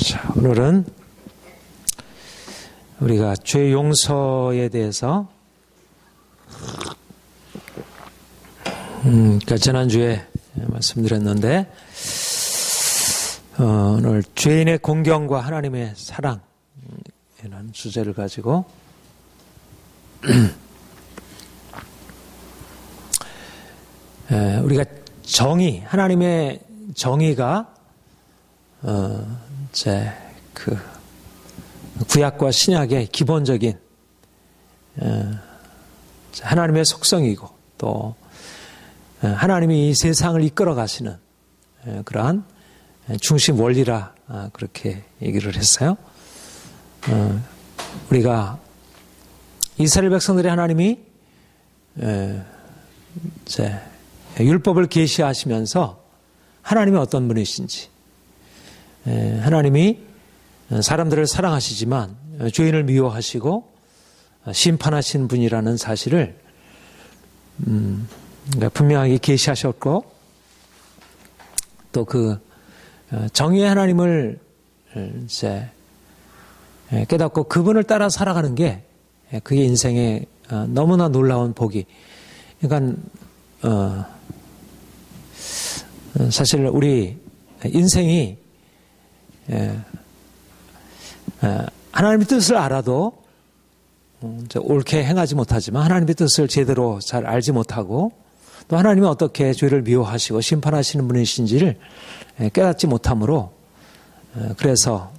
자, 오늘은 우리가 죄 용서에 대해서 그러니까 지난주에 말씀드렸는데 오늘 죄인의 공경과 하나님의 사랑이라는 주제를 가지고 우리가 정의, 하나님의 정의가 이제 그 구약과 신약의 기본적인 하나님의 속성이고 또 하나님이 이 세상을 이끌어 가시는 그러한 중심 원리라 그렇게 얘기를 했어요. 우리가 이스라엘 백성들의 하나님이 이제 율법을 계시하시면서 하나님이 어떤 분이신지, 하나님이 사람들을 사랑하시지만 죄인을 미워하시고 심판하신 분이라는 사실을 분명하게 계시하셨고 또 그 정의의 하나님을 이제 깨닫고 그분을 따라 살아가는 게 그게 인생의 너무나 놀라운 복이. 그러니까 사실 우리 인생이 하나님의 뜻을 알아도 옳게 행하지 못하지만 하나님의 뜻을 제대로 잘 알지 못하고 또 하나님이 어떻게 죄를 미워하시고 심판하시는 분이신지를 깨닫지 못함으로 그래서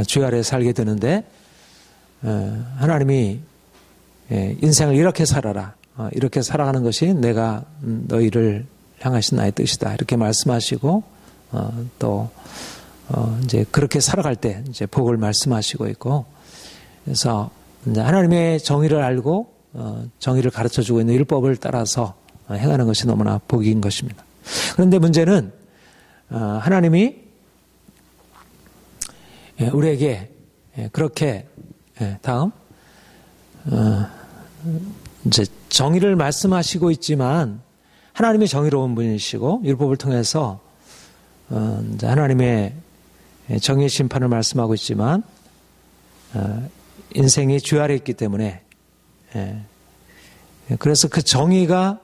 죄 아래 살게 되는데 하나님이 인생을 이렇게 살아라, 이렇게 살아가는 것이 내가 너희를 향하신 나의 뜻이다 이렇게 말씀하시고 또 이제 그렇게 살아갈 때 이제 복을 말씀하시고 있고 그래서 이제 하나님의 정의를 알고 정의를 가르쳐주고 있는 율법을 따라서 행하는 것이 너무나 복인 것입니다. 그런데 문제는 하나님이 우리에게 그렇게 다음 이제 정의를 말씀하시고 있지만 하나님이 정의로운 분이시고 율법을 통해서 이제 하나님의 정의의 심판을 말씀하고 있지만 인생이 죄 아래 있기 때문에 그래서 그 정의가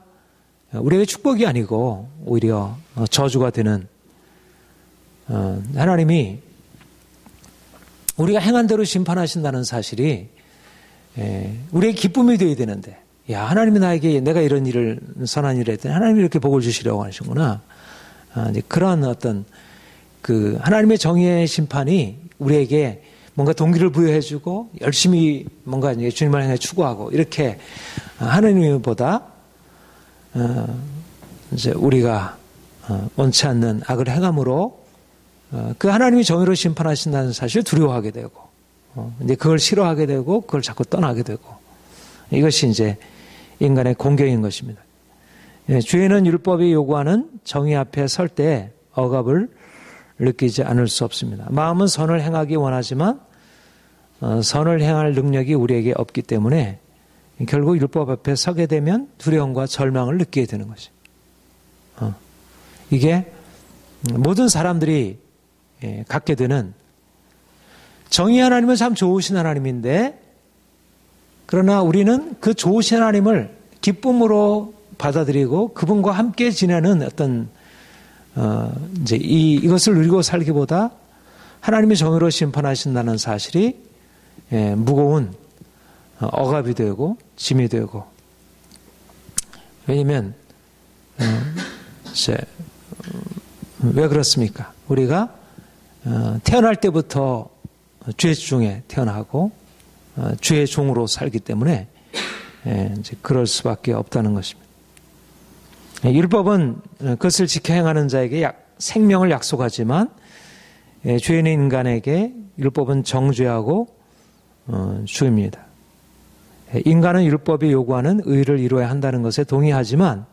우리에게 축복이 아니고 오히려 저주가 되는 하나님이 우리가 행한 대로 심판하신다는 사실이 우리의 기쁨이 되어야 되는데 야 하나님이 나에게 내가 이런 일을 선한 일을 했더니 하나님이 이렇게 복을 주시려고 하시구나. 이제 그런 어떤 그 하나님의 정의의 심판이 우리에게 뭔가 동기를 부여해주고 열심히 뭔가 이제 주님을 향해 추구하고 이렇게 하는 이유보다 이제 우리가 원치 않는 악을 행함으로 그 하나님이 정의로 심판하신다는 사실을 두려워하게 되고 이제 그걸 싫어하게 되고 그걸 자꾸 떠나게 되고 이것이 이제 인간의 공경인 것입니다. 죄인은 율법이 요구하는 정의 앞에 설 때 억압을 느끼지 않을 수 없습니다. 마음은 선을 행하기 원하지만 선을 행할 능력이 우리에게 없기 때문에 결국 율법 앞에 서게 되면 두려움과 절망을 느끼게 되는 것이죠. 이게 모든 사람들이 갖게 되는 정의 하나님은 참 좋으신 하나님인데 그러나 우리는 그 좋으신 하나님을 기쁨으로 받아들이고 그분과 함께 지내는 어떤 이제 이것을 누리고 살기보다 하나님이 정의로 심판하신다는 사실이 무거운 억압이 되고 짐이 되고 왜냐하면 왜 그렇습니까? 우리가 태어날 때부터 죄 중에 태어나고 죄의 종으로 살기 때문에 이제 그럴 수밖에 없다는 것입니다. 율법은 그것을 지켜 행하는 자에게 생명을 약속하지만 죄인의 인간에게 율법은 정죄하고 죽입니다. 인간은 율법이 요구하는 의를 이루어야 한다는 것에 동의하지만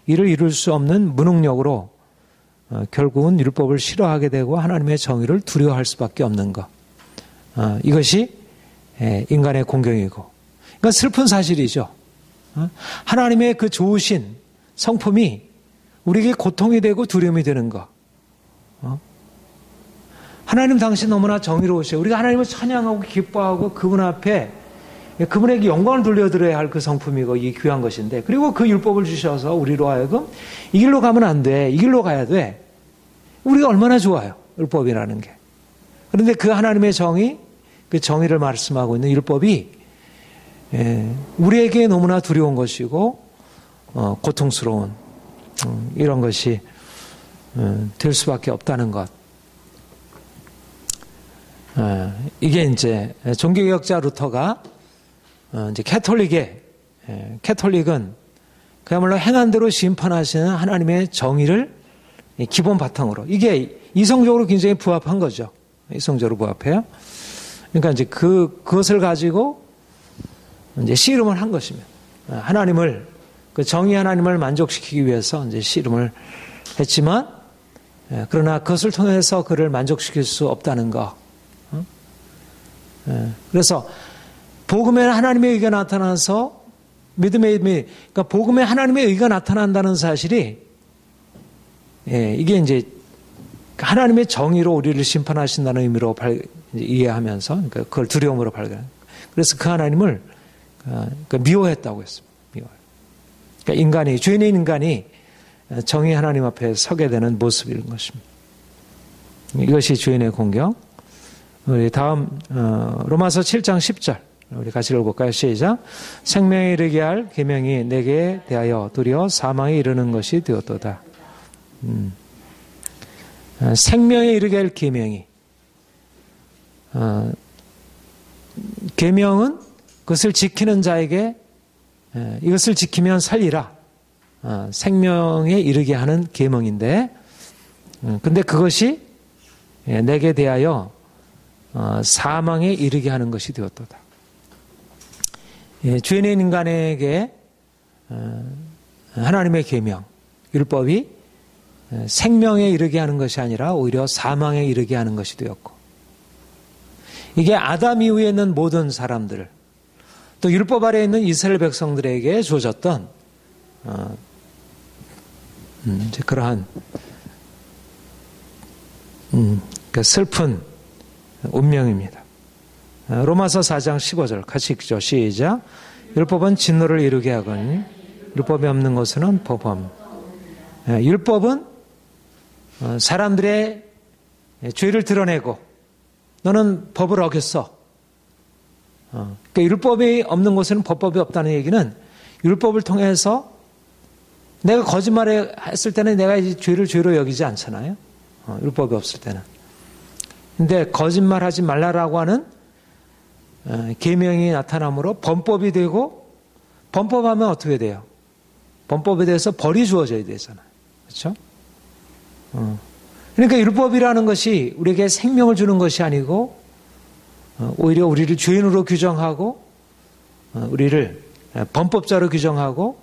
이를 이룰 수 없는 무능력으로 결국은 율법을 싫어하게 되고 하나님의 정의를 두려워할 수밖에 없는 것. 이것이 인간의 공경이고 그러니까 슬픈 사실이죠. 하나님의 그 좋으신 성품이 우리에게 고통이 되고 두려움이 되는 것. 하나님 당신 너무나 정의로우셔요. 우리가 하나님을 찬양하고 기뻐하고 그분 앞에 그분에게 영광을 돌려드려야 할 그 성품이고 이 귀한 것인데, 그리고 그 율법을 주셔서 우리로 하여금 이 길로 가면 안 돼, 이 길로 가야 돼. 우리가 얼마나 좋아요, 율법이라는 게. 그런데 그 하나님의 정의, 그 정의를 말씀하고 있는 율법이 우리에게 너무나 두려운 것이고 고통스러운 이런 것이 될 수밖에 없다는 것. 이게 이제 종교개혁자 루터가 이제 캐톨릭은 그야말로 행한 대로 심판하시는 하나님의 정의를 기본 바탕으로, 이게 이성적으로 굉장히 부합한 거죠. 이성적으로 부합해요. 그러니까 이제 그것을 가지고 이제 씨름을 한 것입니다. 하나님을, 그 정의 하나님을 만족시키기 위해서 이제 씨름을 했지만, 그러나 그것을 통해서 그를 만족시킬 수 없다는 거. 그래서 복음에 하나님의 의가 나타나서 그러니까 복음에 하나님의 의가 나타난다는 사실이, 이게 이제 하나님의 정의로 우리를 심판하신다는 의미로 이해하면서, 그러니까 그걸 두려움으로 발견. 그래서 그 하나님을 미워했다고 했습니다. 그러니까 죄인인 인간이 정의 하나님 앞에 서게 되는 모습인 것입니다. 이것이 죄인의 공격. 우리 다음 로마서 7장 10절 우리 같이 읽어볼까요? 시작. 생명에 이르게 할 계명이 내게 대하여 도리어 사망에 이르는 것이 되었도다. 생명에 이르게 할 계명이, 계명은 그것을 지키는 자에게 이것을 지키면 살리라, 생명에 이르게 하는 계명인데, 근데 그것이 내게 대하여 사망에 이르게 하는 것이 되었도다. 죄인인 인간에게 하나님의 계명, 율법이 생명에 이르게 하는 것이 아니라 오히려 사망에 이르게 하는 것이 되었고, 이게 아담 이후에 있는 모든 사람들, 또 율법 아래에 있는 이스라엘 백성들에게 주어졌던 이제 그러한 슬픈 운명입니다. 로마서 4장 15절 같이 읽죠. 시작. 율법은 진노를 이루게 하거니 율법이 없는 것은 법함. 율법은 사람들의 죄를 드러내고 너는 법을 어겼어. 그러니까 율법이 없는 곳에는 법법이 없다는 얘기는 율법을 통해서 내가 거짓말을 했을 때는 내가 이 죄를 죄로 여기지 않잖아요. 율법이 없을 때는. 근데 거짓말하지 말라라고 하는 계명이 나타남으로 범법이 되고, 범법하면 어떻게 돼요? 범법에 대해서 벌이 주어져야 되잖아요. 그렇죠? 그러니까 율법이라는 것이 우리에게 생명을 주는 것이 아니고 오히려 우리를 죄인으로 규정하고 우리를 범법자로 규정하고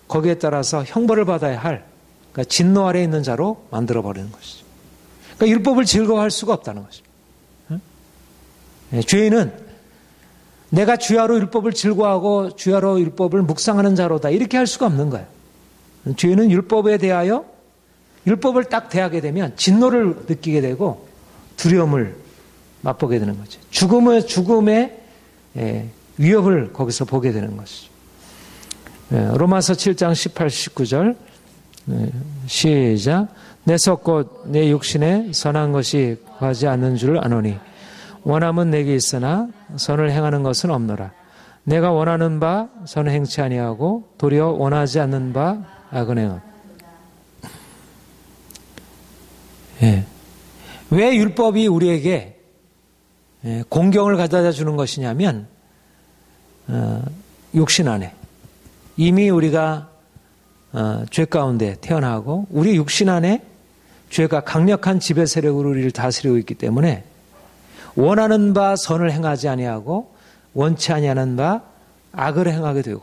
거기에 따라서 형벌을 받아야 할, 그러니까 진노 아래에 있는 자로 만들어버리는 것이죠. 그러니까 율법을 즐거워할 수가 없다는 것입니다. 죄인은 내가 주야로 율법을 즐거워하고 주야로 율법을 묵상하는 자로다 이렇게 할 수가 없는 거예요. 죄인은 율법에 대하여 율법을 딱 대하게 되면 진노를 느끼게 되고 두려움을 맛보게 되는 거죠. 죽음의 위협을 거기서 보게 되는 것이죠. 로마서 7장 18, 19절 시작. 내 속 곧 내 육신에 선한 것이 구하지 않는 줄 아노니 원함은 내게 있으나 선을 행하는 것은 없노라. 내가 원하는 바 선을 행치 아니하고 도리어 원하지 않는 바 악은 행함. 왜 율법이 우리에게 공경을 가져다 주는 것이냐면 육신 안에 이미 우리가 죄 가운데 태어나고 우리 육신 안에 죄가 강력한 지배 세력으로 우리를 다스리고 있기 때문에 원하는 바 선을 행하지 아니하고 원치 아니하는 바 악을 행하게 되고,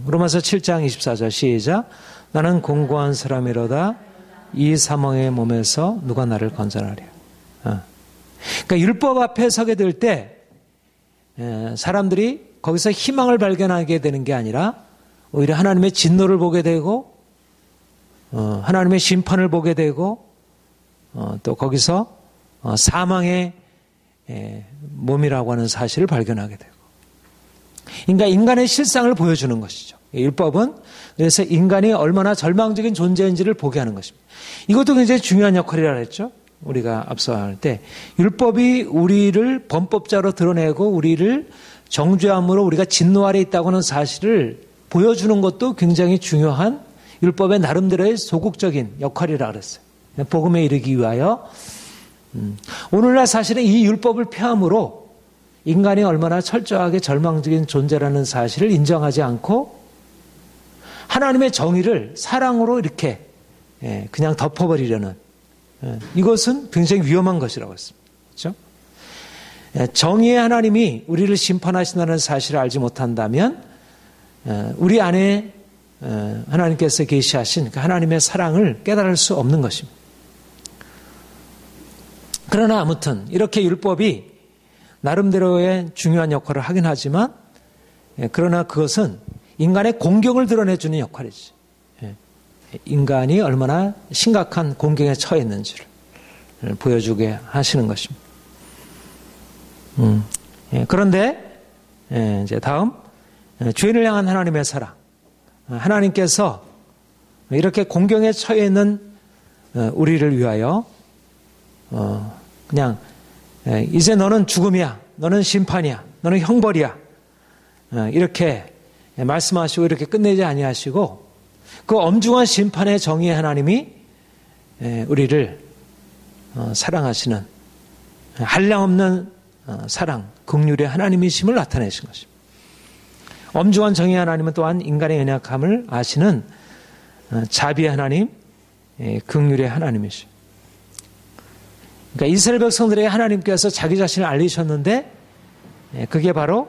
로마서 7장 24절 시작. 나는 공고한 사람이로다 이 사망의 몸에서 누가 나를 건져내랴. 그러니까 율법 앞에 서게 될 때 사람들이 거기서 희망을 발견하게 되는 게 아니라 오히려 하나님의 진노를 보게 되고 하나님의 심판을 보게 되고 또 거기서 사망의 몸이라고 하는 사실을 발견하게 되고, 그러니까 인간의 실상을 보여주는 것이죠. 율법은 그래서 인간이 얼마나 절망적인 존재인지를 보게 하는 것입니다. 이것도 굉장히 중요한 역할이라고 했죠. 우리가 앞서 할 때 율법이 우리를 범법자로 드러내고 우리를 정죄함으로 우리가 진노 아래 있다고 하는 사실을 보여주는 것도 굉장히 중요한 율법의 나름대로의 소극적인 역할이라고 그랬어요. 복음에 이르기 위하여. 오늘날 사실은 이 율법을 폐함으로 인간이 얼마나 철저하게 절망적인 존재라는 사실을 인정하지 않고 하나님의 정의를 사랑으로 이렇게 그냥 덮어버리려는, 이것은 굉장히 위험한 것이라고 했습니다. 그렇죠? 정의의 하나님이 우리를 심판하신다는 사실을 알지 못한다면 우리 안에 하나님께서 계시하신 그 하나님의 사랑을 깨달을 수 없는 것입니다. 그러나 아무튼 이렇게 율법이 나름대로의 중요한 역할을 하긴 하지만, 그러나 그것은 인간의 공경을 드러내주는 역할이지. 인간이 얼마나 심각한 공경에 처해 있는지를 보여주게 하시는 것입니다. 그런데 이제 다음, 죄인을 향한 하나님의 사랑. 하나님께서 이렇게 공경에 처해 있는 우리를 위하여 그냥 이제 너는 죽음이야, 너는 심판이야, 너는 형벌이야, 이렇게 말씀하시고 이렇게 끝내지 아니하시고 그 엄중한 심판의 정의의 하나님이 우리를 사랑하시는 한량없는 사랑, 긍휼의 하나님이심을 나타내신 것입니다. 엄중한 정의의 하나님은 또한 인간의 연약함을 아시는 자비의 하나님, 긍휼의 하나님이십니다. 그러니까 이스라엘 백성들에게 하나님께서 자기 자신을 알리셨는데 그게 바로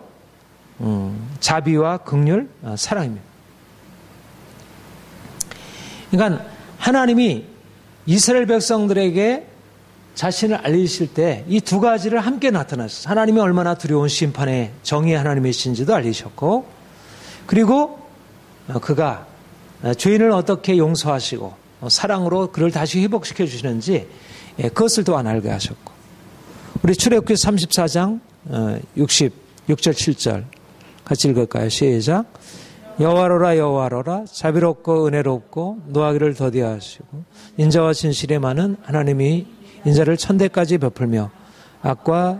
자비와 긍휼, 사랑입니다. 그러니까 하나님이 이스라엘 백성들에게 자신을 알리실 때 이 두 가지를 함께 나타났어요. 하나님이 얼마나 두려운 심판의 정의의 하나님이신지도 알리셨고, 그리고 그가 죄인을 어떻게 용서하시고 사랑으로 그를 다시 회복시켜 주시는지 그것을 또한 알게 하셨고, 우리 출애굽기 34장 66절 7절 같이 읽을까요? 시작. 여호와로라 여호와로라 자비롭고 은혜롭고 노하기를 더디하시고 인자와 진실에 많은 하나님이 인자를 천대까지 베풀며 악과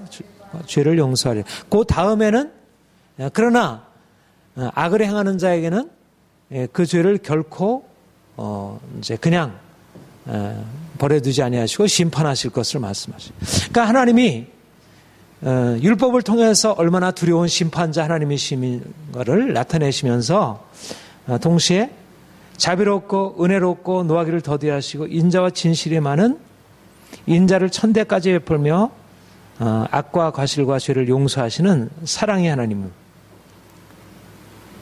죄를 용서하리. 그 다음에는 그러나 악을 행하는 자에게는 그 죄를 결코 이제 그냥 버려두지 아니하시고 심판하실 것을 말씀하시죠. 그러니까 하나님이 율법을 통해서 얼마나 두려운 심판자 하나님이신 것을 나타내시면서 동시에 자비롭고 은혜롭고 노하기를 더디하시고 인자와 진실이 많은 인자를 천대까지 베풀며 악과 과실과 죄를 용서하시는 사랑의 하나님입니다.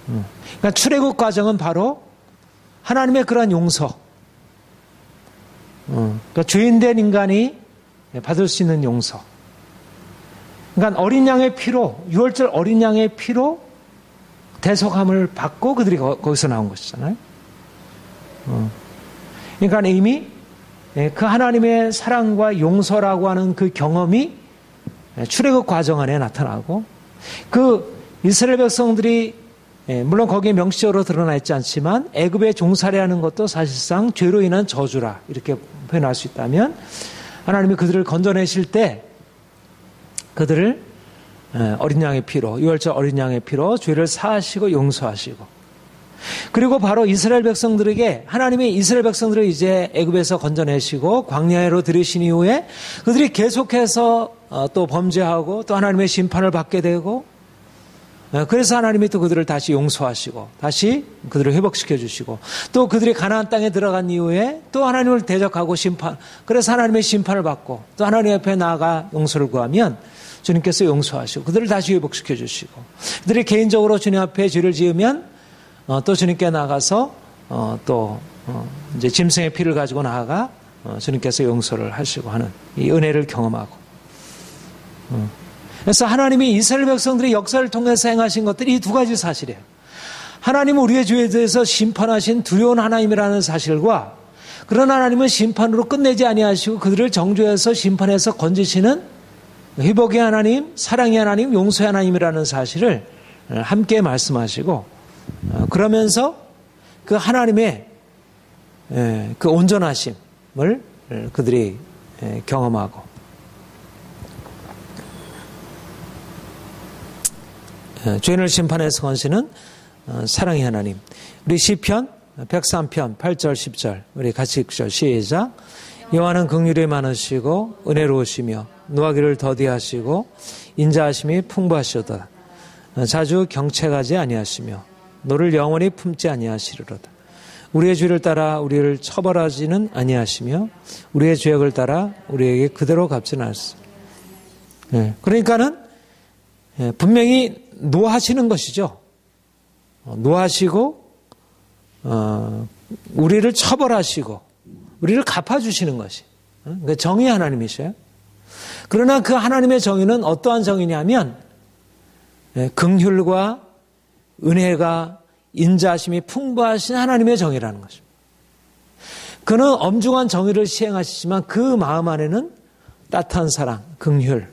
그러니까 출애굽 과정은 바로 하나님의 그러한 용서, 그러니까 죄인된 인간이 받을 수 있는 용서. 그러니까 어린 양의 피로, 유월절 어린 양의 피로 대속함을 받고 그들이 거기서 나온 것이잖아요. 그러니까 이미 그 하나님의 사랑과 용서라고 하는 그 경험이 출애굽 과정 안에 나타나고, 그 이스라엘 백성들이 물론 거기에 명시적으로 드러나 있지 않지만 애굽에 종살이하는 것도 사실상 죄로 인한 저주라 이렇게 표현할 수 있다면, 하나님이 그들을 건져내실 때 그들을 어린 양의 피로, 유월절 어린 양의 피로 죄를 사하시고 용서하시고, 그리고 바로 이스라엘 백성들에게 하나님이 이스라엘 백성들을 이제 애굽에서 건져내시고 광야로 들이신 이후에 그들이 계속해서 또 범죄하고 또 하나님의 심판을 받게 되고, 그래서 하나님이 또 그들을 다시 용서하시고 다시 그들을 회복시켜 주시고, 또 그들이 가나안 땅에 들어간 이후에 또 하나님을 대적하고 심판, 그래서 하나님의 심판을 받고 또 하나님 앞에 나아가 용서를 구하면 주님께서 용서하시고 그들을 다시 회복시켜 주시고, 그들이 개인적으로 주님 앞에 죄를 지으면 또 주님께 나가서 또 이제 짐승의 피를 가지고 나아가 주님께서 용서를 하시고 하는 이 은혜를 경험하고, 그래서 하나님이 이스라엘 백성들의 역사를 통해서 행하신 것들이 이 두 가지 사실이에요. 하나님은 우리의 죄에 대해서 심판하신 두려운 하나님이라는 사실과 그러나 하나님은 심판으로 끝내지 아니하시고 그들을 정죄해서 심판해서 건지시는 회복의 하나님, 사랑의 하나님, 용서의 하나님이라는 사실을 함께 말씀하시고, 그러면서 그 하나님의 그 온전하심을 그들이 경험하고, 죄인을 심판해서 건지는 사랑의 하나님. 우리 시편 103편 8절 10절 우리 같이 읽죠. 시작. 여호와는 긍휼이 많으시고 은혜로우시며 노하기를 더디하시고 인자하심이 풍부하시도다. 자주 경책하지 아니하시며 너를 영원히 품지 아니하시리로다. 우리의 죄를 따라 우리를 처벌하지는 아니하시며 우리의 죄악을 따라 우리에게 그대로 갚지는 않습니다. 그러니까는 분명히 노하시는 것이죠. 노하시고 우리를 처벌하시고 우리를 갚아주시는 것이 그러니까 정의 하나님이셔요. 그러나 그 하나님의 정의는 어떠한 정의냐면 긍휼과 은혜가 인자하심이 풍부하신 하나님의 정의라는 것입니다. 그는 엄중한 정의를 시행하시지만 그 마음 안에는 따뜻한 사랑, 긍휼,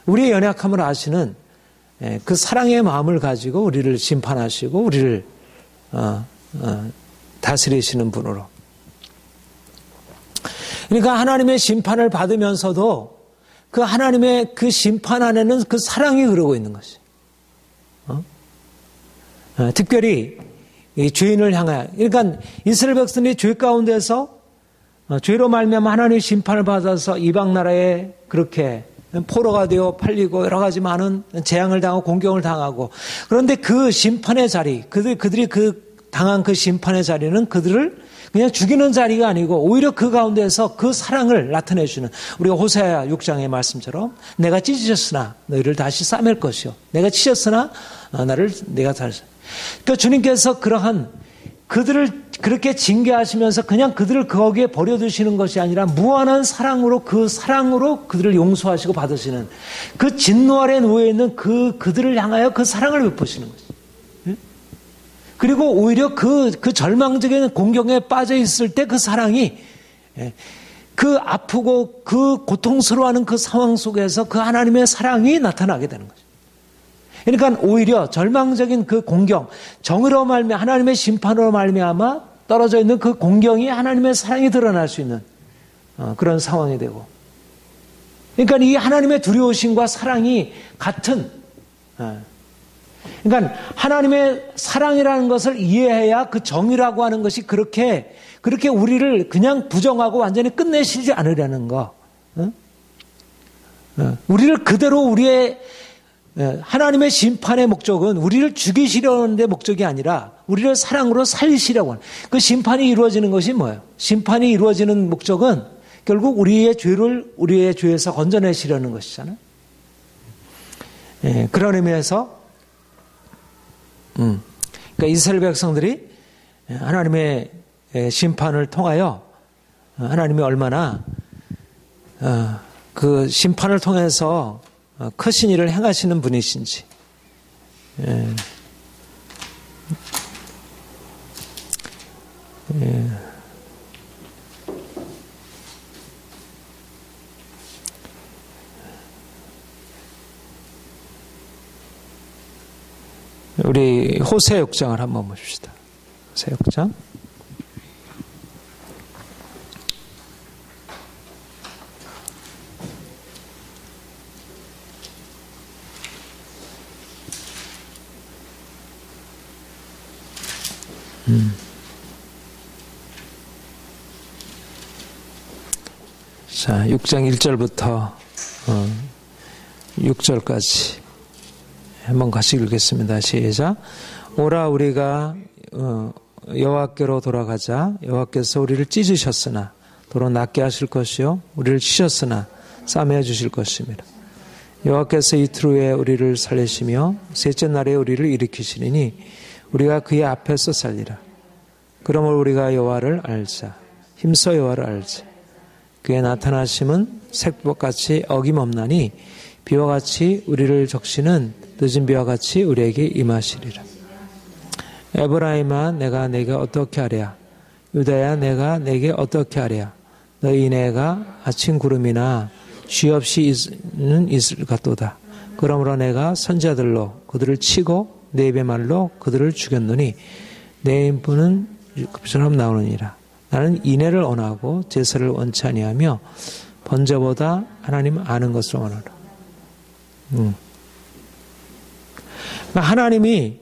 우리의 연약함을 아시는 그 사랑의 마음을 가지고 우리를 심판하시고 우리를 다스리시는 분으로. 그러니까 하나님의 심판을 받으면서도 그 하나님의 그 심판 안에는 그 사랑이 흐르고 있는 것이. 특별히 이 죄인을 향하여, 그러니까 이스라엘 백성이 죄 가운데서 죄로 말미암아 하나님의 심판을 받아서 이방 나라에 그렇게 포로가 되어 팔리고 여러 가지 많은 재앙을 당하고 공경을 당하고, 그런데 그 심판의 자리, 그들이 그 당한 그 심판의 자리는 그들을 그냥 죽이는 자리가 아니고 오히려 그 가운데서 그 사랑을 나타내주는, 우리가 호세아 6장의 말씀처럼 내가 찢으셨으나 너희를 다시 싸맬 것이요 내가 치셨으나 나를 내가 다시. 그러니까 주님께서 그러한 그들을 그렇게 징계하시면서 그냥 그들을 거기에 버려두시는 것이 아니라 무한한 사랑으로 그 사랑으로 그들을 용서하시고 받으시는, 그 진노 아래 누워 있는 그들을 향하여 그 사랑을 베푸시는 것이죠. 그리고 오히려 그 절망적인 공경에 빠져 있을 때 그 사랑이 그 아프고 그 고통스러워하는 그 상황 속에서 그 하나님의 사랑이 나타나게 되는 거죠. 그러니까 오히려 절망적인 그 공경, 정의로 말미암아 하나님의 심판으로 말미암아 떨어져 있는 그 공경이 하나님의 사랑이 드러날 수 있는 그런 상황이 되고, 그러니까 이 하나님의 두려우심과 사랑이 같은, 그러니까 하나님의 사랑이라는 것을 이해해야 그 정의라고 하는 것이 그렇게 우리를 그냥 부정하고 완전히 끝내시지 않으려는 거. 우리를 그대로 우리의 하나님의 심판의 목적은 우리를 죽이시려는 데 목적이 아니라 우리를 사랑으로 살리시려고 하는, 그 심판이 이루어지는 것이 뭐예요? 심판이 이루어지는 목적은 결국 우리의 죄에서 건져내시려는 것이잖아요. 그런 의미에서 그러니까 이스라엘 백성들이 하나님의 심판을 통하여 하나님이 얼마나 그 심판을 통해서 크신 일을 행하시는 분이신지. 우리 호세 6장을 한번 보십시다. 호세 6장. 자, 6장 1절부터 6절까지 한번 같이 읽겠습니다. 시작. 오라 우리가 여호와께로 돌아가자. 여호와께서 우리를 찢으셨으나 도로 낫게 하실 것이요 우리를 치셨으나 싸매어 주실 것입니다. 여호와께서 이틀 후에 우리를 살리시며 셋째 날에 우리를 일으키시리니 우리가 그의 앞에서 살리라. 그러므로 우리가 여호와를 알자. 힘써 여호와를 알자. 그의 나타나심은 새벽같이 어김없나니 비와 같이 우리를 적시는 늦은 비와 같이 우리에게 임하시리라. 에브라임아 내가 내게 어떻게 하랴. 유다야 내가 내게 어떻게 하랴 너희 인애가 아침 구름이나 쥐 없이 있을 같도다. 그러므로 내가 선자들로 그들을 치고 내 입의 말로 그들을 죽였노니 내 인부는 급처럼 나오느니라. 나는 인애를 원하고 제사를 원치 아니하며 번제보다 하나님 아는 것을 원하노라. 하나님이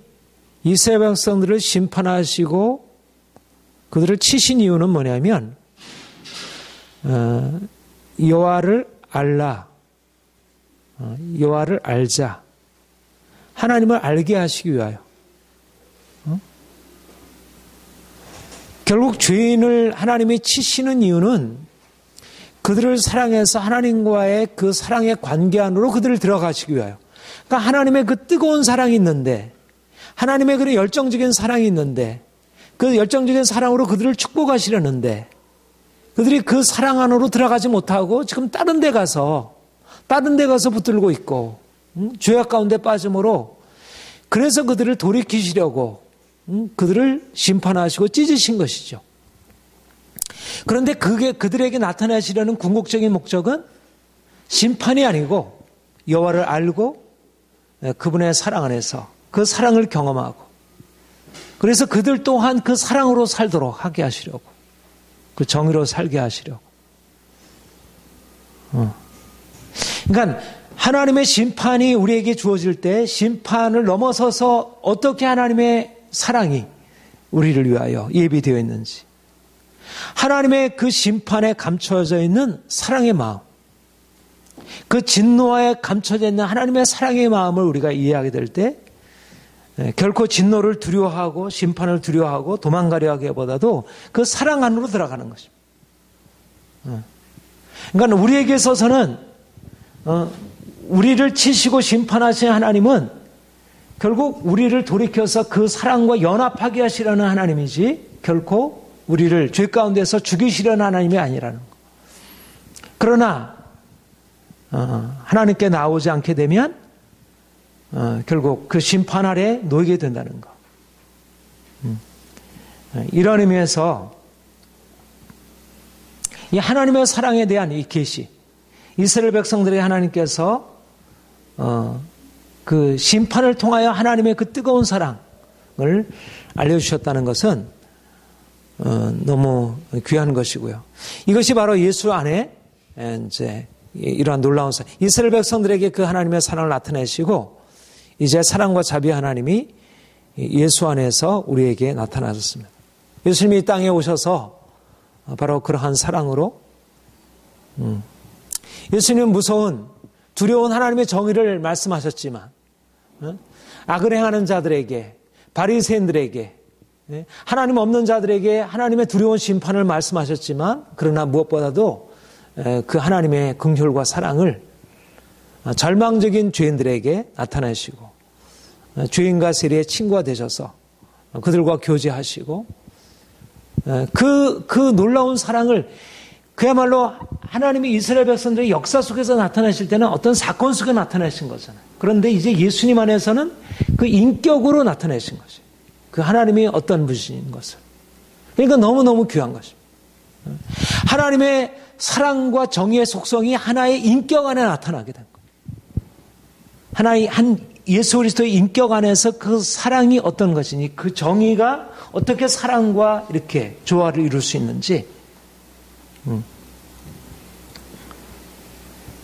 이스라엘 백성들을 심판하시고 그들을 치신 이유는 뭐냐면 여호와를 알라, 여호와를 알자, 하나님을 알게 하시기 위하여. 결국 죄인을 하나님이 치시는 이유는 그들을 사랑해서 하나님과의 그 사랑의 관계 안으로 그들을 들어가시기 위하여. 그러니까 하나님의 그 뜨거운 사랑이 있는데, 하나님의 그런 열정적인 사랑이 있는데, 그 열정적인 사랑으로 그들을 축복하시려는데 그들이 그 사랑 안으로 들어가지 못하고 지금 다른 데 가서 붙들고 있고 죄악 가운데 빠짐으로 그래서 그들을 돌이키시려고 그들을 심판하시고 찢으신 것이죠. 그런데 그게 그들에게 나타나시려는 궁극적인 목적은 심판이 아니고 여호와를 알고 그분의 사랑 안에서 그 사랑을 경험하고 그래서 그들 또한 그 사랑으로 살도록 하게 하시려고 그 정의로 살게 하시려고. 그러니까 하나님의 심판이 우리에게 주어질 때 심판을 넘어서서 어떻게 하나님의 사랑이 우리를 위하여 예비되어 있는지 하나님의 그 심판에 감춰져 있는 사랑의 마음 그 진노에 감춰져 있는 하나님의 사랑의 마음을 우리가 이해하게 될 때 결코 진노를 두려워하고 심판을 두려워하고 도망가려 하기보다도 그 사랑 안으로 들어가는 것입니다. 그러니까 우리에게 있어서는 우리를 치시고 심판하신 하나님은 결국 우리를 돌이켜서 그 사랑과 연합하게 하시려는 하나님이지 결코 우리를 죄 가운데서 죽이시려는 하나님이 아니라는 것. 그러나 하나님께 나오지 않게 되면 결국 그 심판 아래 놓이게 된다는 것. 이런 의미에서 이 하나님의 사랑에 대한 이 계시, 이스라엘 백성들의 하나님께서 그 심판을 통하여 하나님의 그 뜨거운 사랑을 알려주셨다는 것은 너무 귀한 것이고요. 이것이 바로 예수 안에 이제 이러한 놀라운 사랑, 이스라엘 백성들에게 그 하나님의 사랑을 나타내시고 이제 사랑과 자비 하나님이 예수 안에서 우리에게 나타나셨습니다. 예수님이 이 땅에 오셔서 바로 그러한 사랑으로 예수님은 무서운 두려운 하나님의 정의를 말씀하셨지만 악을 행하는 자들에게 바리새인들에게 하나님 없는 자들에게 하나님의 두려운 심판을 말씀하셨지만 그러나 무엇보다도 그 하나님의 긍휼과 사랑을 절망적인 죄인들에게 나타내시고 죄인과 세리의 친구가 되셔서 그들과 교제하시고 그 놀라운 사랑을 그야말로 하나님이 이스라엘 백성들의 역사 속에서 나타나실 때는 어떤 사건 속에 나타내신 거잖아요. 그런데 이제 예수님 안에서는 그 인격으로 나타내신 것이에요. 그 하나님이 어떤 분이신 것을. 그러니까 너무너무 귀한 것입니다. 하나님의 사랑과 정의의 속성이 하나의 인격 안에 나타나게 된 거예요. 하나의 예수 그리스도의 인격 안에서 그 사랑이 어떤 것이니 그 정의가 어떻게 사랑과 이렇게 조화를 이룰 수 있는지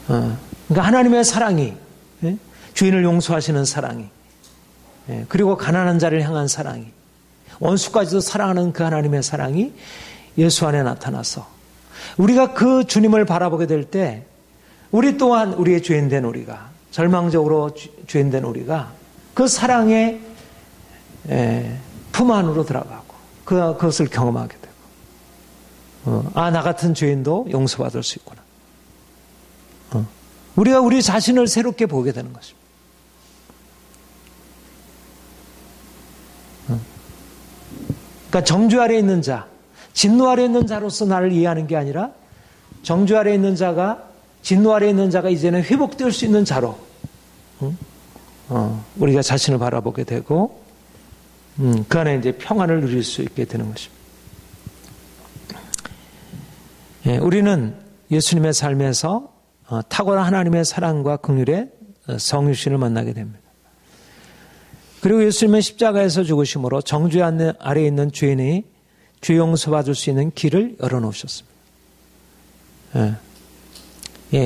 그러니까 하나님의 사랑이 주인을 용서하시는 사랑이 그리고 가난한 자를 향한 사랑이 원수까지도 사랑하는 그 하나님의 사랑이 예수 안에 나타나서 우리가 그 주님을 바라보게 될 때 우리 또한 우리의 죄인된 우리가 절망적으로 죄인된 우리가 그 사랑의 품 안으로 들어가고 그것을 경험하게 되고 나 같은 죄인도 용서받을 수 있구나. 우리가 우리 자신을 새롭게 보게 되는 것입니다. 그러니까 정죄 아래 있는 자, 진노 아래 있는 자로서 나를 이해하는 게 아니라 정죄 아래 있는 자가 진노 아래 있는 자가 이제는 회복될 수 있는 자로 우리가 자신을 바라보게 되고 그 안에 이제 평안을 누릴 수 있게 되는 것입니다. 우리는 예수님의 삶에서 탁월한 하나님의 사랑과 긍휼의 성유신을 만나게 됩니다. 그리고 예수님의 십자가에서 죽으심으로 정죄 아래에 있는 죄인이 죄 용서받을 수 있는 길을 열어놓으셨습니다.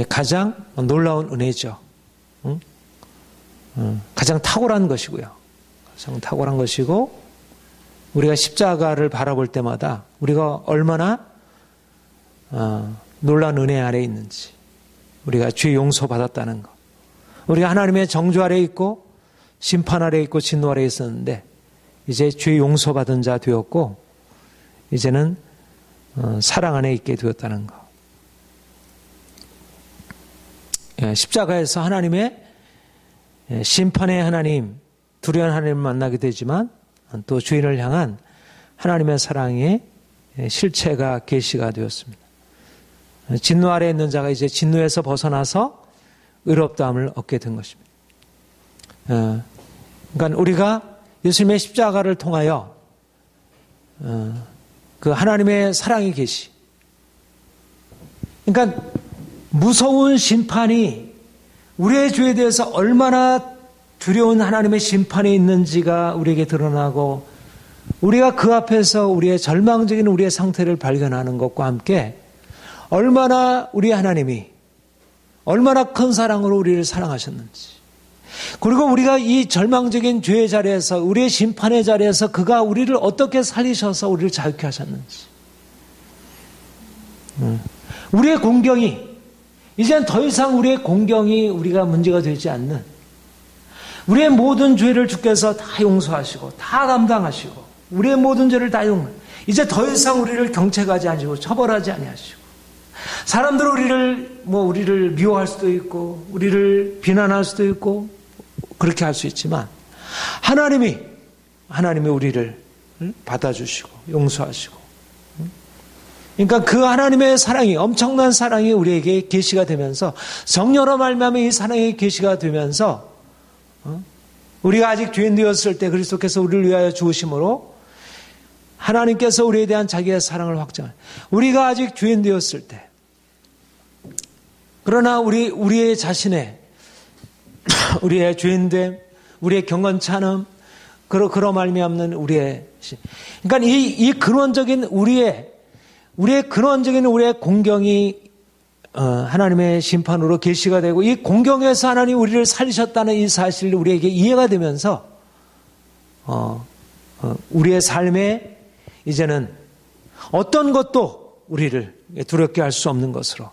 가장 놀라운 은혜죠. 가장 탁월한 것이고요. 가장 탁월한 것이고, 우리가 십자가를 바라볼 때마다 우리가 얼마나 놀라운 은혜 아래에 있는지, 우리가 죄 용서받았다는 것, 우리가 하나님의 정죄 아래에 있고 심판 아래에 있고 진노 아래에 있었는데 이제 죄 용서받은 자 되었고, 이제는 사랑 안에 있게 되었다는 것. 십자가에서 하나님의 심판의 하나님, 두려운 하나님을 만나게 되지만 또 죄인을 향한 하나님의 사랑의 실체가 계시가 되었습니다. 진노 아래에 있는 자가 이제 진노에서 벗어나서 의롭다함을 얻게 된 것입니다. 그러니까 우리가 예수님의 십자가를 통하여 그 하나님의 사랑이 계시, 그러니까 무서운 심판이 우리의 죄에 대해서 얼마나 두려운 하나님의 심판이 있는지가 우리에게 드러나고, 우리가 그 앞에서 우리의 절망적인 우리의 상태를 발견하는 것과 함께 얼마나 우리 하나님이 얼마나 큰 사랑으로 우리를 사랑하셨는지, 그리고 우리가 이 절망적인 죄의 자리에서, 우리의 심판의 자리에서 그가 우리를 어떻게 살리셔서 우리를 자유케 하셨는지, 우리의 공경이 이젠 더 이상 우리의 공경이 우리가 문제가 되지 않는, 우리의 모든 죄를 주께서 다 용서하시고 다 감당하시고 우리의 모든 죄를 다 이제 더 이상 우리를 경책하지 않으시고 처벌하지 아니하시고, 사람들은 우리를 미워할 수도 있고 우리를 비난할 수도 있고 그렇게 할 수 있지만, 하나님이 우리를 받아주시고 용서하시고, 그러니까 그 하나님의 사랑이, 엄청난 사랑이 우리에게 계시가 되면서, 성령으로 말미암아 이 사랑이 계시가 되면서 우리가 아직 죄인 되었을 때 그리스도께서 우리를 위하여 죽으심으로 하나님께서 우리에 대한 자기의 사랑을 확증하는, 우리가 아직 죄인 되었을 때, 그러나 우리의 자신의 우리의 죄인됨, 우리의 경건찮음, 그러 말미암는 우리의, 그러니까 이 근원적인 우리의 근원적인 우리의 공경이 하나님의 심판으로 계시가 되고, 이 공경에서 하나님 우리를 살리셨다는 이 사실이 우리에게 이해가 되면서 우리의 삶에 이제는 어떤 것도 우리를 두렵게 할 수 없는 것으로,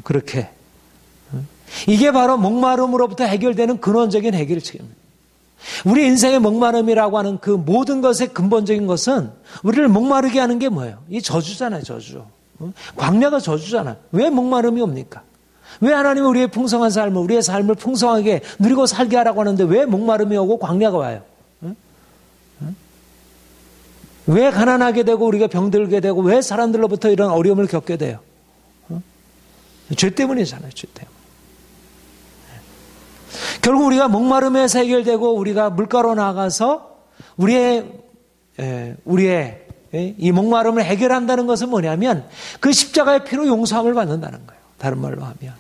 그렇게, 이게 바로 목마름으로부터 해결되는 근원적인 해결책입니다. 우리 인생의 목마름이라고 하는 그 모든 것의 근본적인 것은, 우리를 목마르게 하는 게 뭐예요? 이 저주잖아요, 저주. 광야가 저주잖아요. 왜 목마름이 옵니까? 왜 하나님은 우리의 풍성한 삶을, 우리의 삶을 풍성하게 누리고 살게 하라고 하는데 왜 목마름이 오고 광야가 와요? 왜 가난하게 되고 우리가 병들게 되고 왜 사람들로부터 이런 어려움을 겪게 돼요? 죄 때문이잖아요, 죄 때문에. 결국 우리가 목마름에서 해결되고 우리가 물가로 나가서 우리의 이 목마름을 해결한다는 것은 뭐냐면, 그 십자가의 피로 용서함을 받는다는 거예요. 다른 말로 하면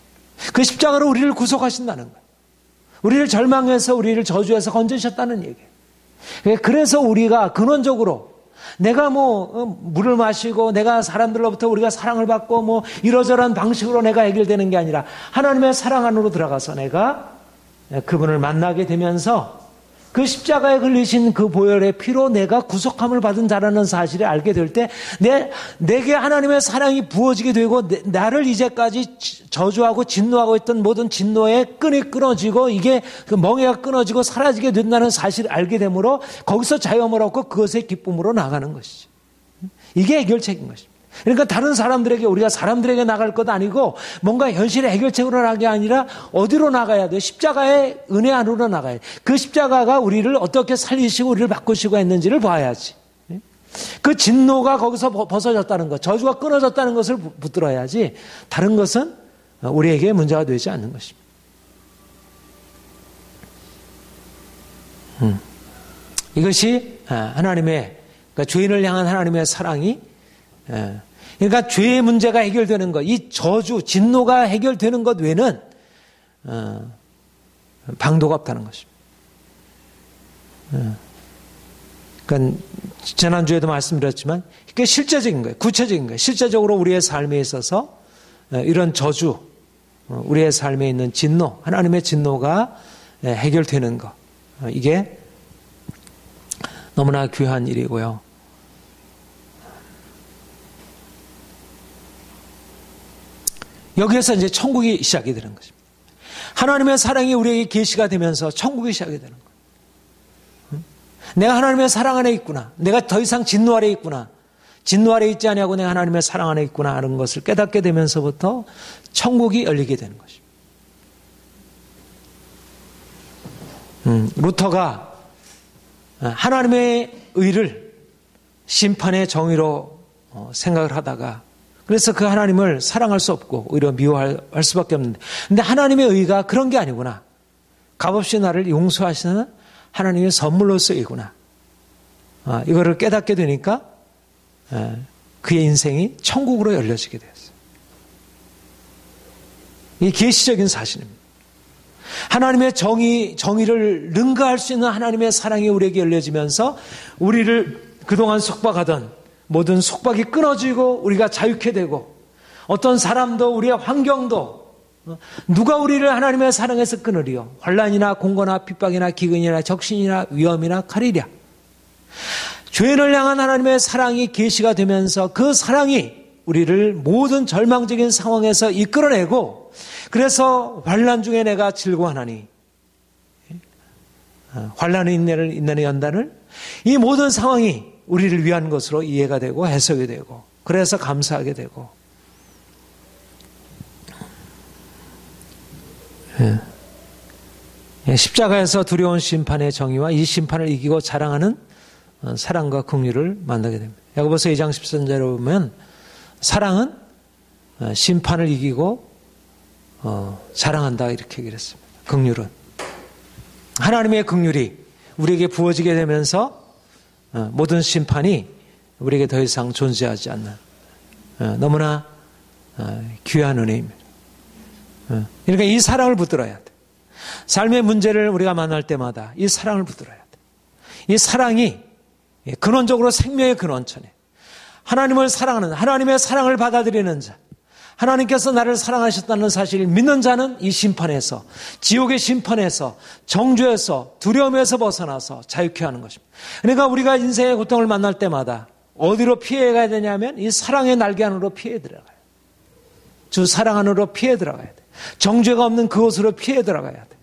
그 십자가로 우리를 구속하신다는 거예요. 우리를 절망해서 우리를 저주해서 건지셨다는 얘기예요. 그래서 우리가 근원적으로 내가 물을 마시고 내가 사람들로부터 우리가 사랑을 받고 이러저러한 방식으로 내가 해결되는 게 아니라, 하나님의 사랑 안으로 들어가서 내가 그분을 만나게 되면서 그 십자가에 걸리신 그 보혈의 피로 내가 구속함을 받은 자라는 사실을 알게 될 때, 내게 하나님의 사랑이 부어지게 되고, 나를 이제까지 저주하고 진노하고 있던 모든 진노의 끈이 끊어지고, 이게 그 멍에가 끊어지고 사라지게 된다는 사실을 알게 되므로 거기서 자유함을 얻고 그것의 기쁨으로 나가는 것이죠. 이게 해결책인 것입니다. 그러니까 다른 사람들에게, 우리가 사람들에게 나갈 것 아니고 뭔가 현실의 해결책으로 나가는 게 아니라 어디로 나가야 돼요? 십자가의 은혜 안으로 나가야 돼요. 그 십자가가 우리를 어떻게 살리시고 우리를 바꾸시고 했는지를 봐야지. 그 진노가 거기서 벗어졌다는 것, 저주가 끊어졌다는 것을 붙들어야지, 다른 것은 우리에게 문제가 되지 않는 것입니다. 이것이 하나님의, 그러니까 죄인을 향한 하나님의 사랑이 그러니까 죄의 문제가 해결되는 것, 이 저주, 진노가 해결되는 것 외에는 방도가 없다는 것입니다. 그러니까 지난주에도 말씀드렸지만 그게 실제적인 거예요. 구체적인 거예요. 실제적으로 우리의 삶에 있어서 이런 저주, 우리의 삶에 있는 진노, 하나님의 진노가 해결되는 것. 이게 너무나 귀한 일이고요. 여기에서 이제 천국이 시작이 되는 것입니다. 하나님의 사랑이 우리에게 계시가 되면서 천국이 시작이 되는 거예요. 내가 하나님의 사랑 안에 있구나. 내가 더 이상 진노 아래 있구나. 진노 아래 있지 아니하고 내가 하나님의 사랑 안에 있구나 하는 것을 깨닫게 되면서부터 천국이 열리게 되는 것입니다. 루터가 하나님의 의를 심판의 정의로 생각을 하다가 그래서 그 하나님을 사랑할 수 없고 오히려 미워할 수밖에 없는데 근데 하나님의 의가 그런 게 아니구나. 값없이 나를 용서하시는 하나님의 선물로 쓰이구나. 이거를 깨닫게 되니까 그의 인생이 천국으로 열려지게 되었어요. 이 계시적인 사실입니다. 하나님의 정의를 능가할 수 있는 하나님의 사랑이 우리에게 열려지면서 우리를 그동안 속박하던 모든 속박이 끊어지고 우리가 자유케 되고 어떤 사람도 우리의 환경도 누가 우리를 하나님의 사랑에서 끊으리요. 환난이나 공고나 핍박이나 기근이나 적신이나 위험이나 칼이랴. 죄인을 향한 하나님의 사랑이 계시가 되면서 그 사랑이 우리를 모든 절망적인 상황에서 이끌어내고 그래서 환난 중에 내가 즐거워하나니 환난의 인내는 연단을 이 모든 상황이 우리를 위한 것으로 이해가 되고 해석이 되고 그래서 감사하게 되고 십자가에서 두려운 심판의 정의와 이 심판을 이기고 자랑하는 사랑과 긍휼을 만나게 됩니다. 야고보서 2장 13절에 보면 사랑은 심판을 이기고 자랑한다 이렇게 얘기를 했습니다. 긍휼은 하나님의 긍휼이 우리에게 부어지게 되면서 모든 심판이 우리에게 더 이상 존재하지 않는 너무나 귀한 은혜입니다. 그러니까 이 사랑을 붙들어야 돼. 삶의 문제를 우리가 만날 때마다 이 사랑을 붙들어야 돼. 이 사랑이 근원적으로 생명의 근원처네. 하나님을 사랑하는 하나님의 사랑을 받아들이는 자 하나님께서 나를 사랑하셨다는 사실을 믿는 자는 이 심판에서 지옥의 심판에서 정죄에서 두려움에서 벗어나서 자유케 하는 것입니다. 그러니까 우리가 인생의 고통을 만날 때마다 어디로 피해 가야 되냐면 이 사랑의 날개 안으로 피해 들어가요. 주 사랑 안으로 피해 들어가야 돼. 정죄가 없는 그곳으로 피해 들어가야 돼.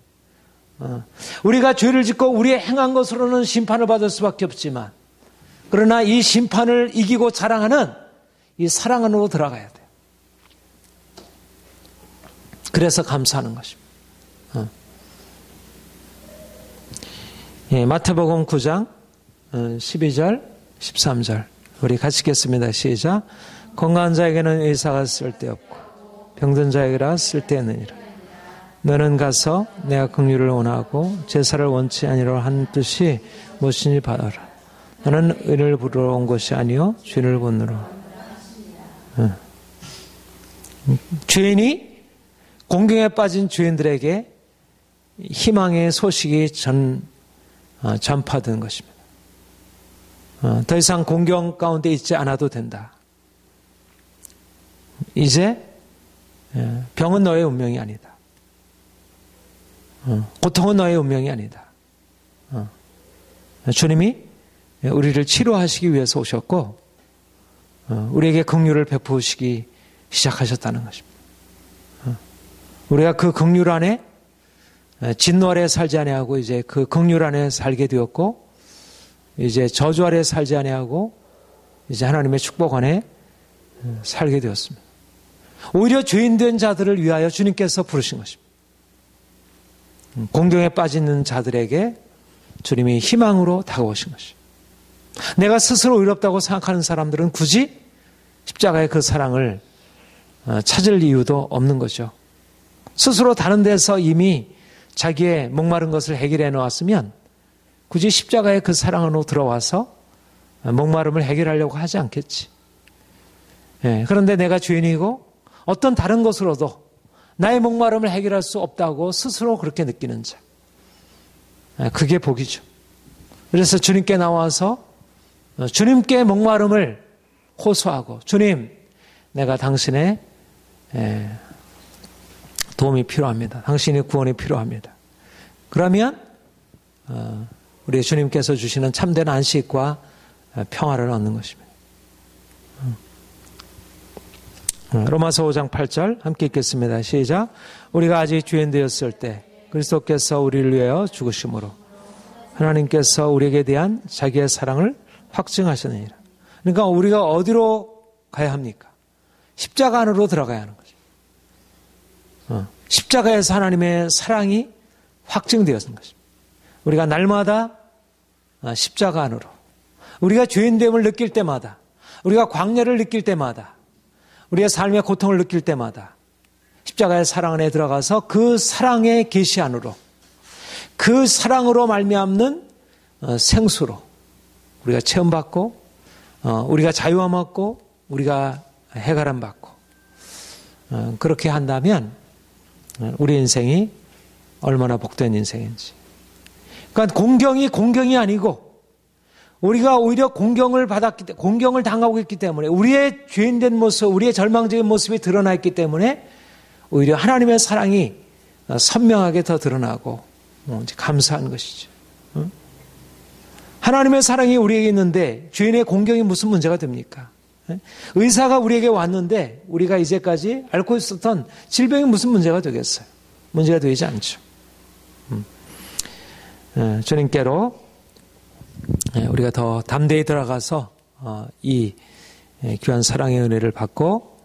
우리가 죄를 짓고 우리의 행한 것으로는 심판을 받을 수밖에 없지만 그러나 이 심판을 이기고 자랑하는 이 사랑 안으로 들어가야 돼. 그래서 감사하는 것입니다. 마태복음 9장 12절 13절 우리 같이 읽겠습니다. 시작. 건강한 자에게는 의사가 쓸데없고 병든 자에게라 쓸데있느니라. 너는 가서 내가 긍휼을 원하고 제사를 원치 아니로 한 뜻이 무엇인지 받아라. 나는 의를 부르러 온 것이 아니요 죄를 본느라. 죄인이 공경에 빠진 죄인들에게 희망의 소식이 전파된 것입니다. 더 이상 공경 가운데 있지 않아도 된다. 이제 병은 너의 운명이 아니다. 고통은 너의 운명이 아니다. 주님이 우리를 치료하시기 위해서 오셨고 우리에게 긍휼을 베푸시기 시작하셨다는 것입니다. 우리가 그 긍휼 안에 진노 아래 살지 아니하고 이제 그 긍휼 안에 살게 되었고 이제 저주 아래 살지 아니하고 이제 하나님의 축복 안에 살게 되었습니다. 오히려 죄인된 자들을 위하여 주님께서 부르신 것입니다. 공경에 빠지는 자들에게 주님이 희망으로 다가오신 것입니다. 내가 스스로 의롭다고 생각하는 사람들은 굳이 십자가의 그 사랑을 찾을 이유도 없는 거죠. 스스로 다른 데서 이미 자기의 목마른 것을 해결해 놓았으면 굳이 십자가의 그 사랑으로 들어와서 목마름을 해결하려고 하지 않겠지. 그런데 내가 죄인이고 어떤 다른 것으로도 나의 목마름을 해결할 수 없다고 스스로 그렇게 느끼는 자. 그게 복이죠. 그래서 주님께 나와서 주님께 목마름을 호소하고, 주님, 내가 당신의 도움이 필요합니다. 당신의 구원이 필요합니다. 그러면 우리 주님께서 주시는 참된 안식과 평화를 얻는 것입니다. 로마서 5장 8절 함께 읽겠습니다. 시작. 우리가 아직 죄인 되었을 때 그리스도께서 우리를 위하여 죽으심으로 하나님께서 우리에게 대한 자기의 사랑을 확증하시느니라. 그러니까 우리가 어디로 가야 합니까? 십자가 안으로 들어가야 하는 거죠. 십자가에서 하나님의 사랑이 확증되었는 것입니다. 우리가 날마다 십자가 안으로, 우리가 죄인됨을 느낄 때마다, 우리가 광야를 느낄 때마다, 우리의 삶의 고통을 느낄 때마다 십자가의 사랑 안에 들어가서 그 사랑의 계시 안으로, 그 사랑으로 말미암는 생수로 우리가 체험받고, 우리가 자유함 얻고, 우리가 해결함 받고, 그렇게 한다면 우리 인생이 얼마나 복된 인생인지. 그러니까 공경이 아니고, 우리가 오히려 공경을 당하고 있기 때문에, 우리의 죄인된 모습, 우리의 절망적인 모습이 드러나 있기 때문에 오히려 하나님의 사랑이 선명하게 더 드러나고 감사한 것이죠. 하나님의 사랑이 우리에게 있는데 죄인의 공경이 무슨 문제가 됩니까? 의사가 우리에게 왔는데 우리가 이제까지 앓고 있었던 질병이 무슨 문제가 되겠어요? 문제가 되지 않죠. 주님께로 우리가 더 담대히 들어가서 이 귀한 사랑의 은혜를 받고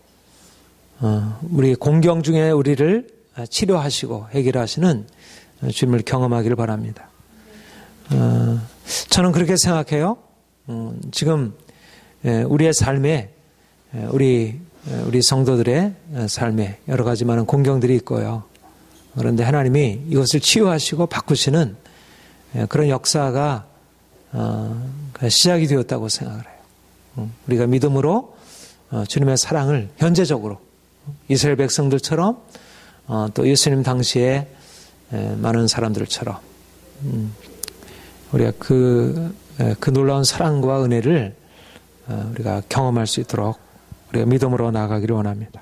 우리 공경 중에 우리를 치료하시고 해결하시는 주님을 경험하기를 바랍니다. 저는 그렇게 생각해요. 지금 우리의 삶에 우리 성도들의 삶에 여러 가지 많은 공경들이 있고요. 그런데 하나님이 이것을 치유하시고 바꾸시는 그런 역사가 시작이 되었다고 생각을 해요. 우리가 믿음으로 주님의 사랑을 현재적으로 이스라엘 백성들처럼 또 예수님 당시에 많은 사람들처럼 우리가 그 놀라운 사랑과 은혜를 우리가 경험할 수 있도록 우리가 믿음으로 나아가기를 원합니다.